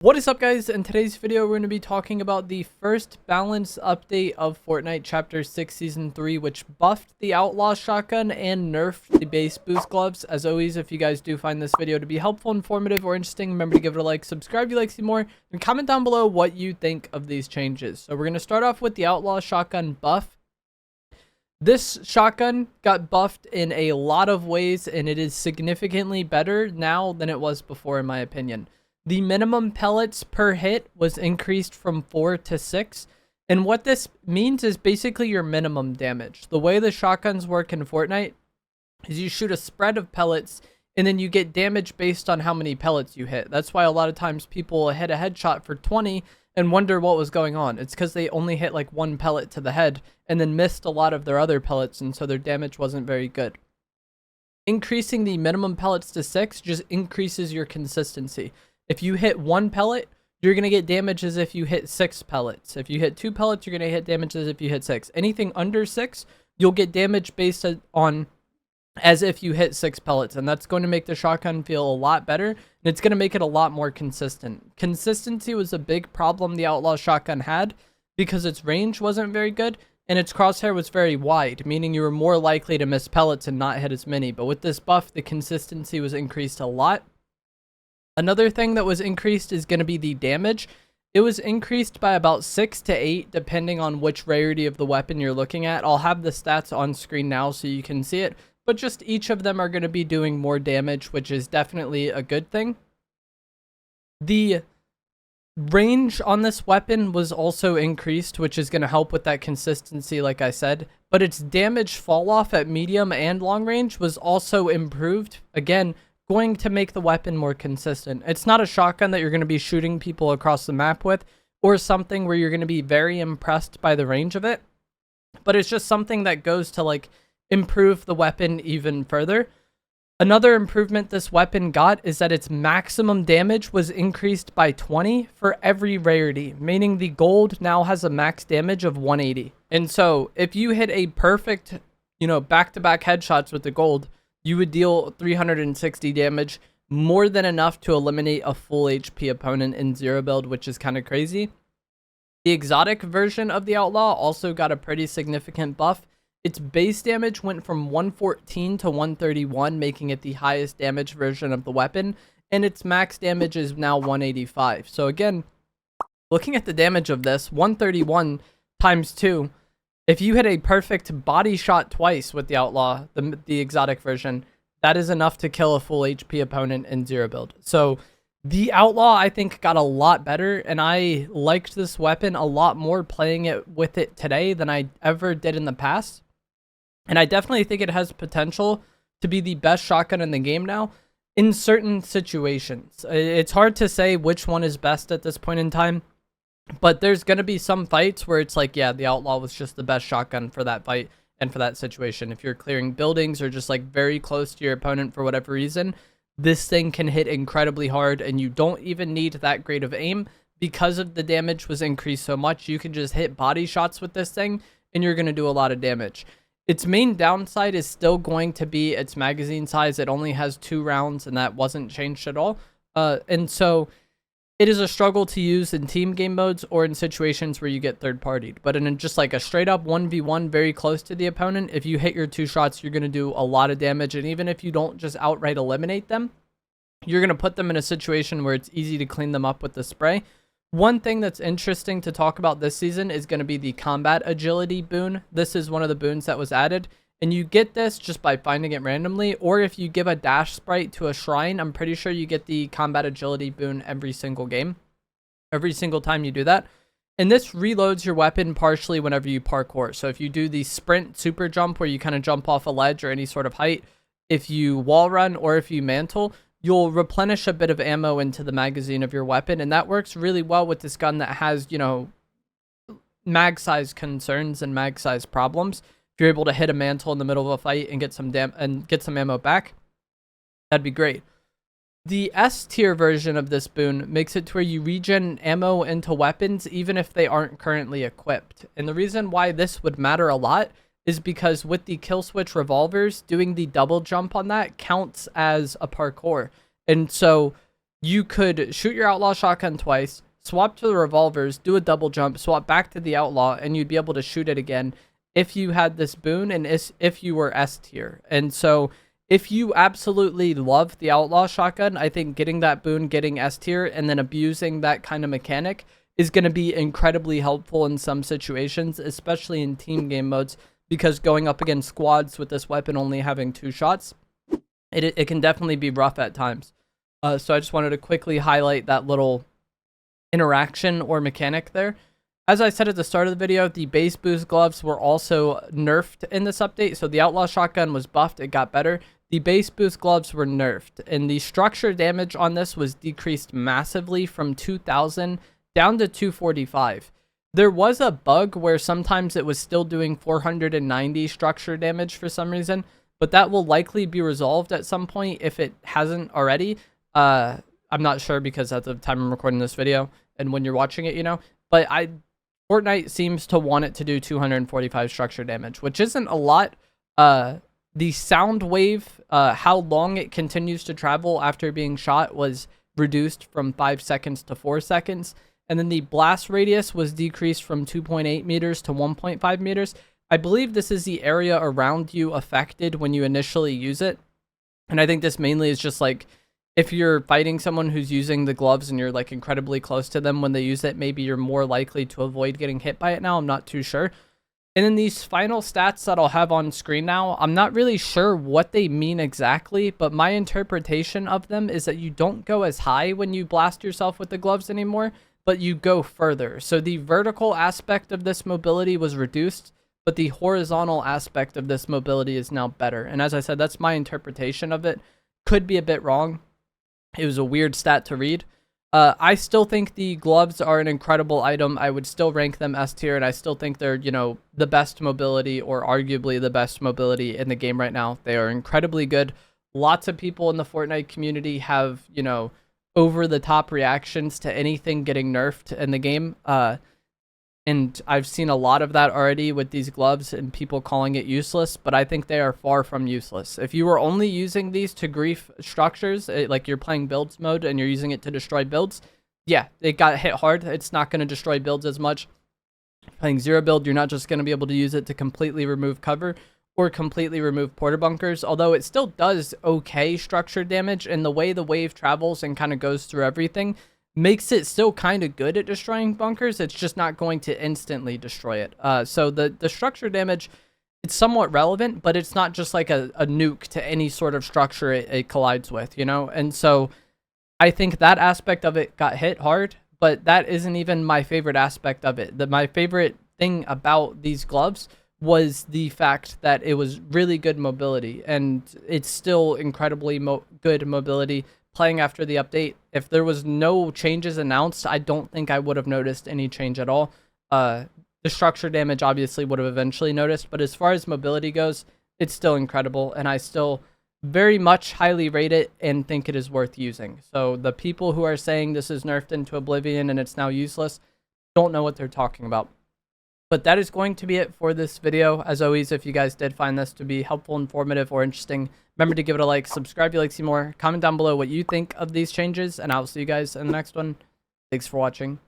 What is up, guys? In today's video, we're going to be talking about the first balance update of Fortnite Chapter 6 Season 3, which buffed the Outlaw Shotgun and nerfed the base boost gloves. As always, if you guys do find this video to be helpful, informative, or interesting, remember to give it a like, subscribe if you like to see more, and comment down below what you think of these changes. So we're going to start off with the Outlaw Shotgun buff. This shotgun got buffed in a lot of ways, and it is significantly better now than it was before, in my opinion. The minimum pellets per hit was increased from 4 to 6. And what this means is basically your minimum damage. The way the shotguns work in Fortnite is you shoot a spread of pellets and then you get damage based on how many pellets you hit. That's why a lot of times people hit a headshot for 20 and wonder what was going on. It's because they only hit like one pellet to the head and then missed a lot of their other pellets, and so their damage wasn't very good. Increasing the minimum pellets to 6 just increases your consistency. If you hit one pellet, you're going to get damage as if you hit 6 pellets. If you hit 2 pellets, you're going to hit damage as if you hit 6. Anything under 6, you'll get damage based on as if you hit 6 pellets. And that's going to make the shotgun feel a lot better. And it's going to make it a lot more consistent. Consistency was a big problem the Outlaw Shotgun had because its range wasn't very good. And its crosshair was very wide, meaning you were more likely to miss pellets and not hit as many. But with this buff, the consistency was increased a lot. Another thing that was increased is going to be the damage. It was increased by about 6 to 8 depending on which rarity of the weapon you're looking at. I'll have the stats on screen now so you can see it, but just each of them are going to be doing more damage, which is definitely a good thing. The range on this weapon was also increased, which is going to help with that consistency, like I said, but its damage fall off at medium and long range was also improved. Again, going to make the weapon more consistent. It's not a shotgun that you're going to be shooting people across the map with or something where you're going to be very impressed by the range of it, but it's just something that goes to like improve the weapon even further. Another improvement this weapon got is that its maximum damage was increased by 20 for every rarity, meaning the gold now has a max damage of 180. And so if you hit a perfect, back-to-back headshots with the gold, you would deal 360 damage, more than enough to eliminate a full HP opponent in zero build, which is kind of crazy. The exotic version of the Outlaw also got a pretty significant buff. Its base damage went from 114 to 131, making it the highest damage version of the weapon, and its max damage is now 185. So again, looking at the damage of this, 131 times 2, if you hit a perfect body shot twice with the Outlaw, the exotic version, that is enough to kill a full HP opponent in zero build. So the Outlaw, I think, got a lot better, and I liked this weapon a lot more playing it with it today than I ever did in the past. And I definitely think it has potential to be the best shotgun in the game now in certain situations. It's hard to say which one is best at this point in time. But there's going to be some fights where it's like, yeah, the Outlaw was just the best shotgun for that fight and for that situation. If you're clearing buildings or just like very close to your opponent for whatever reason, this thing can hit incredibly hard and you don't even need that great of aim because of the damage was increased so much. You can just hit body shots with this thing and you're going to do a lot of damage. Its main downside is still going to be its magazine size. It only has 2 rounds and that wasn't changed at all. And so it is a struggle to use in team game modes or in situations where you get third-partied. But in just like a straight-up 1v1 very close to the opponent, if you hit your 2 shots, you're going to do a lot of damage. And even if you don't just outright eliminate them, you're going to put them in a situation where it's easy to clean them up with the spray. One thing that's interesting to talk about this season is going to be the combat agility boon. This is one of the boons that was added. And you get this just by finding it randomly, or if you give a dash sprite to a shrine, I'm pretty sure you get the combat agility boon every single game, every single time you do that. And this reloads your weapon partially whenever you parkour. So if you do the sprint super jump where you kind of jump off a ledge or any sort of height, if you wall run or if you mantle, you'll replenish a bit of ammo into the magazine of your weapon. And that works really well with this gun that has, mag size concerns and mag size problems. If you're able to hit a mantle in the middle of a fight and get some ammo back, that'd be great. The S tier version of this boon makes it to where you regen ammo into weapons even if they aren't currently equipped. And the reason why this would matter a lot is because with the kill switch revolvers, doing the double jump on that counts as a parkour. And so you could shoot your outlaw shotgun twice, swap to the revolvers, do a double jump, swap back to the outlaw, and you'd be able to shoot it again if you had this boon and if you were S tier. And so if you absolutely love the outlaw shotgun, I think getting that boon, getting S tier, and then abusing that kind of mechanic is going to be incredibly helpful in some situations, especially in team game modes, because going up against squads with this weapon only having 2 shots, it can definitely be rough at times. So I just wanted to quickly highlight that little interaction or mechanic there. As I said at the start of the video, the base boost gloves were also nerfed in this update. So the outlaw shotgun was buffed, it got better. The base boost gloves were nerfed, and the structure damage on this was decreased massively from 2000 down to 245. There was a bug where sometimes it was still doing 490 structure damage for some reason, but that will likely be resolved at some point if it hasn't already. I'm not sure because at the time I'm recording this video and when you're watching it, you know, but Fortnite seems to want it to do 245 structure damage, which isn't a lot. The sound wave, how long it continues to travel after being shot was reduced from 5 seconds to 4 seconds. And then the blast radius was decreased from 2.8 meters to 1.5 meters. I believe this is the area around you affected when you initially use it. And I think this mainly is just like, if you're fighting someone who's using the gloves and you're like incredibly close to them when they use it, maybe you're more likely to avoid getting hit by it now. I'm not too sure. And then these final stats that I'll have on screen now, I'm not really sure what they mean exactly, but my interpretation of them is that you don't go as high when you blast yourself with the gloves anymore, but you go further. So the vertical aspect of this mobility was reduced, but the horizontal aspect of this mobility is now better. And as I said, that's my interpretation of it. Could be a bit wrong. It was a weird stat to read. I still think the gloves are an incredible item. I would still rank them S tier, and I still think they're, you know, the best mobility or arguably the best mobility in the game right now. They are incredibly good. Lots of people in the Fortnite community have, you know, over-the-top reactions to anything getting nerfed in the game. And I've seen a lot of that already with these gloves and people calling it useless, but I think they are far from useless. If you were only using these to grief structures, like you're playing builds mode and you're using it to destroy builds, yeah, it got hit hard. It's not going to destroy builds as much. Playing zero build, you're not just going to be able to use it to completely remove cover or completely remove porta bunkers, although it still does okay structure damage, and the way the wave travels and kind of goes through everything makes it still kind of good at destroying bunkers. It's just not going to instantly destroy it. So the structure damage, it's somewhat relevant, but it's not just like a nuke to any sort of structure it collides with, you know? And so I think that aspect of it got hit hard, but that isn't even my favorite aspect of it. My favorite thing about these gloves was the fact that it was really good mobility, and it's still incredibly good mobility. Playing after the update, if there was no changes announced, I don't think I would have noticed any change at all. The structure damage obviously would have eventually noticed, but as far as mobility goes, it's still incredible, and I still very much highly rate it and think it is worth using. So the people who are saying this is nerfed into oblivion and it's now useless don't know what they're talking about. But that is going to be it for this video. As always, if you guys did find this to be helpful, informative, or interesting, remember to give it a like, subscribe if you like to see more, comment down below what you think of these changes, and I'll see you guys in the next one. Thanks for watching.